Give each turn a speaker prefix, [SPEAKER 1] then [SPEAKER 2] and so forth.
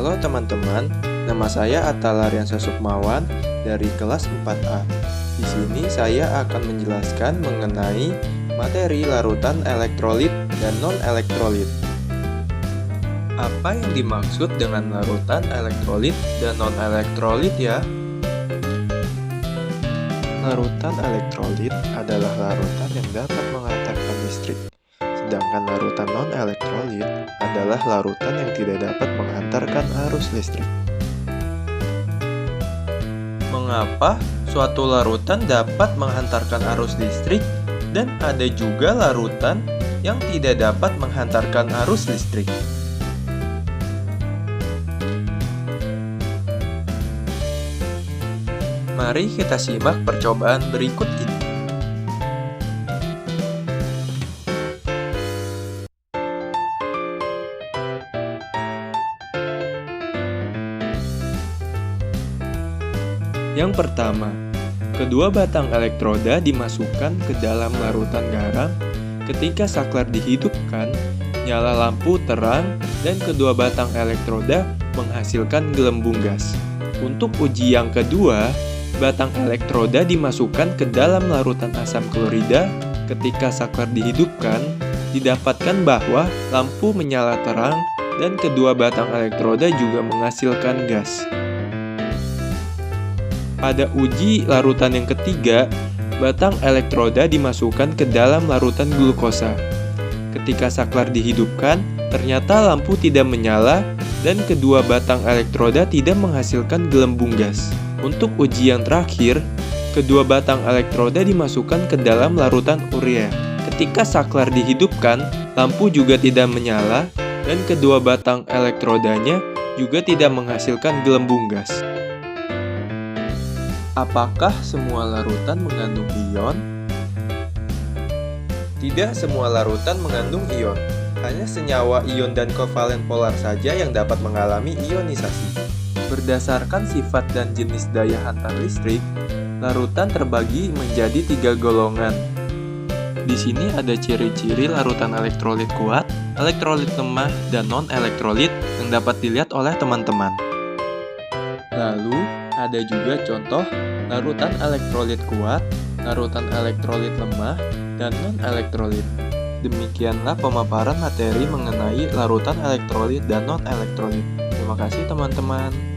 [SPEAKER 1] Halo teman-teman, nama saya Atta Laryansa Sukmawan dari kelas 4A. Di sini saya akan menjelaskan mengenai materi larutan elektrolit dan non-elektrolit. Apa yang dimaksud dengan larutan elektrolit dan non-elektrolit ya? Larutan elektrolit adalah larutan yang dapat menghantarkan listrik. Sedangkan larutan non-elektrolit adalah larutan yang tidak dapat menghantarkan arus listrik. Mengapa suatu larutan dapat menghantarkan arus listrik dan ada juga larutan yang tidak dapat menghantarkan arus listrik? Mari kita simak percobaan berikut ini. Yang pertama, kedua batang elektroda dimasukkan ke dalam larutan garam. Ketika saklar dihidupkan, nyala lampu terang dan kedua batang elektroda menghasilkan gelembung gas. Untuk uji yang kedua, batang elektroda dimasukkan ke dalam larutan asam klorida. Ketika saklar dihidupkan, didapatkan bahwa lampu menyala terang dan kedua batang elektroda juga menghasilkan gas. Pada uji larutan yang ketiga, batang elektroda dimasukkan ke dalam larutan glukosa. Ketika saklar dihidupkan, ternyata lampu tidak menyala dan kedua batang elektroda tidak menghasilkan gelembung gas. Untuk uji yang terakhir, kedua batang elektroda dimasukkan ke dalam larutan urea. Ketika saklar dihidupkan, lampu juga tidak menyala dan kedua batang elektrodanya juga tidak menghasilkan gelembung gas. Apakah semua larutan mengandung ion? Tidak semua larutan mengandung ion. Hanya senyawa ion dan kovalen polar saja yang dapat mengalami ionisasi. Berdasarkan sifat dan jenis daya hantar listrik, larutan terbagi menjadi 3 golongan. Di sini ada ciri-ciri larutan elektrolit kuat, elektrolit lemah, dan non-elektrolit yang dapat dilihat oleh teman-teman. Lalu, ada juga contoh larutan elektrolit kuat, larutan elektrolit lemah, dan non-elektrolit. Demikianlah pemaparan materi mengenai larutan elektrolit dan non-elektrolit. Terima kasih teman-teman.